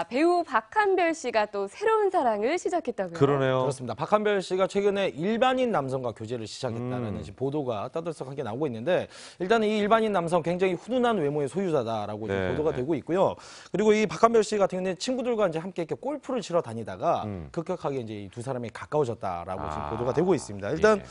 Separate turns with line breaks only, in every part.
배우 박한별 씨가 또 새로운 사랑을 시작했다고요?
그러네요.
그렇습니다. 박한별 씨가 최근에 일반인 남성과 교제를 시작했다는 지금 보도가 떠들썩하게 나오고 있는데, 일단은 이 일반인 남성 굉장히 훈훈한 외모의 소유자다라고 지금 보도가 되고 있고요. 그리고 이 박한별 씨 같은 경우는 친구들과 이제 함께 이렇게 골프를 치러 다니다가 급격하게 이제 이 두 사람이 가까워졌다라고 지금 보도가 되고 있습니다. 일단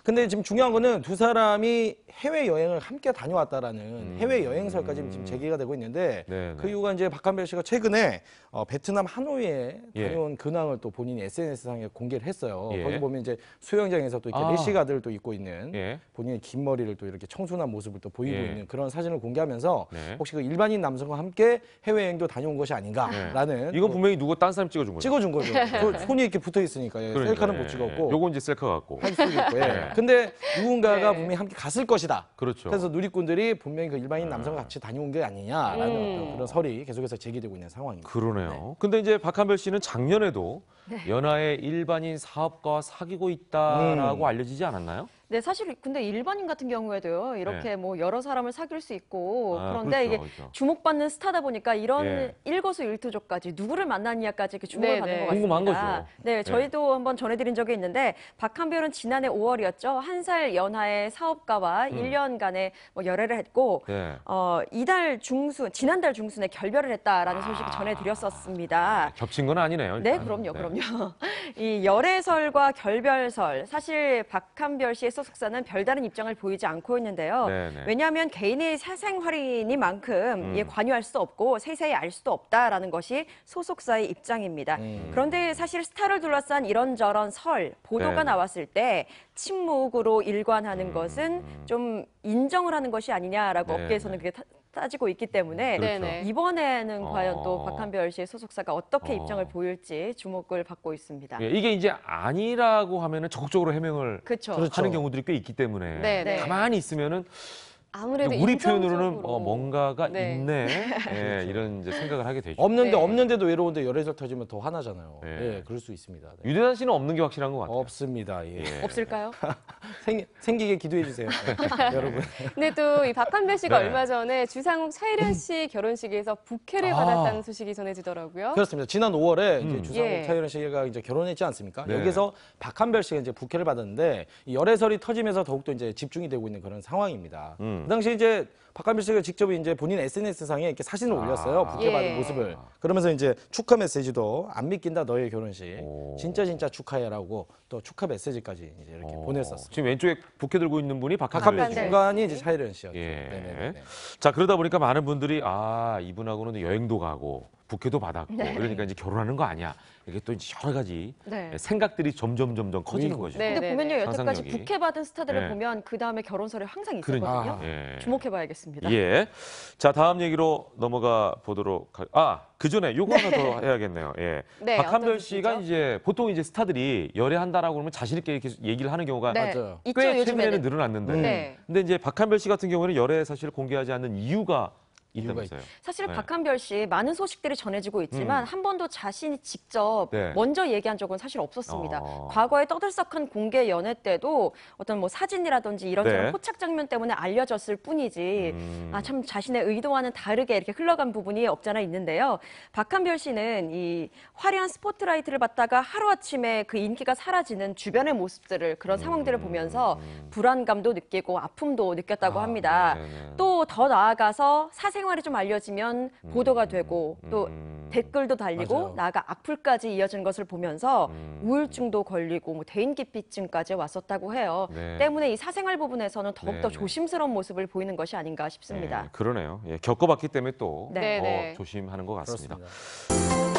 근데 지금 중요한 거는 두 사람이 해외 여행을 함께 다녀왔다라는 해외 여행설까지 지금 제기가 되고 있는데, 그 이유가 이제 박한별 씨가 최근에 베트남 하노이에 다녀온 근황을 또 본인이 SNS상에 공개를 했어요. 거기 보면 이제 수영장에서 또 이렇게 래시가드를 또 입고 있는 본인의 긴 머리를 또 이렇게 청순한 모습을 또 보이고 있는 그런 사진을 공개하면서 혹시 그 일반인 남성과 함께 해외 여행도 다녀온 것이 아닌가라는.
이건 분명히 누구 딴 사람 찍어준 거죠.
찍어준 거죠. 손이 이렇게 붙어 있으니까요.
그러니까,
셀카는 못 찍었고.
요건 이제 셀카 같고.
할 수도 있고. 근데 누군가가 분명히 함께 갔을 것이다.
그렇죠.
그래서 누리꾼들이 분명히 그 일반인 남성과 같이 다녀온 게 아니냐라는 어떤 그런 설이 계속해서 제기되고 있는 상황입니다.
그러네요. 근데 이제 박한별 씨는 작년에도 연하의 일반인 사업가와 사귀고 있다라고 알려지지 않았나요?
네, 사실 근데 일반인 같은 경우에도요, 이렇게 뭐 여러 사람을 사귈 수 있고, 그런데
그렇죠,
이게 주목받는 스타다 보니까 이런 일거수일투족까지 누구를 만났냐까지 이렇게 주목을 받는 것 같습니다.
궁금한 거죠.
네, 저희도 한번 전해드린 적이 있는데, 박한별은 지난해 5월이었죠. 1살 연하의 사업가와 1년간의 뭐 열애를 했고, 지난달 중순에 결별을 했다라는 소식을 전해드렸었습니다.
겹친 건 아니네요. 일단.
네, 그럼요. 이 열애설과 결별설, 사실 박한별 씨의 소속사는 별다른 입장을 보이지 않고 있는데요. 왜냐하면 개인의 사생활이니만큼 이에 관여할 수 없고 세세히 알 수도 없다라는 것이 소속사의 입장입니다. 그런데 사실 스타를 둘러싼 이런저런 설, 보도가 나왔을 때 침묵으로 일관하는 것은 좀 인정을 하는 것이 아니냐라고 업계에서는 그게 따지고 있기 때문에 이번에는 과연 또 박한별 씨의 소속사가 어떻게 입장을 보일지 주목을 받고 있습니다.
이게 이제 아니라고 하면은 적극적으로 해명을 하는 경우들이 꽤 있기 때문에 가만히 있으면은
아무래도
우리 표현으로는
인정적으로.
뭔가가 있네 이런 이제 생각을 하게 되죠.
없는데도 외로운데 열애설 터지면 더 화나잖아요. 그럴 수 있습니다.
유대단 씨는 없는 게 확실한 것 같아요.
없습니다.
없을까요?
생기게 기도해 주세요, 여러분.
근데 또 이 박한별 씨가 얼마 전에 주상욱 차이련 씨 결혼식에서 부케를 받았다는 소식이 전해지더라고요.
그렇습니다. 지난 5월에 이제 주상욱 차이련 씨가 이제 결혼했지 않습니까? 여기서 박한별 씨가 이제 부케를 받았는데, 이 열애설이 터지면서 더욱더 이제 집중이 되고 있는 그런 상황입니다. 그 당시 이제 박한별 씨가 직접 이제 본인 SNS상에 이렇게 사진을 올렸어요. 부케 받은 모습을. 그러면서 이제 축하 메시지도 안 믿긴다 너의 결혼식. 진짜 축하해라고 또 축하 메시지까지 이제 이렇게 보냈었어요.
지금 왼쪽에 부케 들고 있는 분이
박한별
씨.
중간이 이제 차이련 씨였죠.
자, 그러다 보니까 많은 분들이 이분하고는 여행도 가고 부케도 받았고 그러니까 이제 결혼하는 거 아니야. 이게 또 이제 여러 가지 생각들이 점점 커지는 거죠.
근데 보면요, 여태까지
상상력이.
부케 받은 스타들을 보면 그 다음에 결혼설이 항상 있었거든요. 주목해봐야겠습니다.
자, 다음 얘기로 넘어가 보도록 그 전에 요거 하나 더 해야겠네요. 박한별 씨가 이제 보통 이제 스타들이 열애한다라고 그러면 자신 있게 이렇게 얘기를 하는 경우가 꽤 최근에는 늘어났는데, 근데 이제 박한별 씨 같은 경우는 열애 사실을 공개하지 않는 이유가 있다면서요.
사실 박한별 씨 많은 소식들이 전해지고 있지만 한 번도 자신이 직접 먼저 얘기한 적은 사실 없었습니다. 과거에 떠들썩한 공개 연애 때도 어떤 뭐 사진이라든지 이런저런 포착 장면 때문에 알려졌을 뿐이지 참 자신의 의도와는 다르게 이렇게 흘러간 부분이 없잖아 있는데요. 박한별 씨는 이 화려한 스포트라이트를 받다가 하루아침에 그 인기가 사라지는 주변의 모습들을 그런 상황들을 보면서 불안감도 느끼고 아픔도 느꼈다고 합니다. 또 더 나아가서 사생활이 좀 알려지면 보도가 되고 또 댓글도 달리고 나아가 악플까지 이어진 것을 보면서 우울증도 걸리고 뭐 대인기피증까지 왔었다고 해요. 때문에 이 사생활 부분에서는 더욱더 조심스러운 모습을 보이는 것이 아닌가 싶습니다.
그러네요. 겪어봤기 때문에 또 더 조심하는 것 같습니다.
그렇습니다.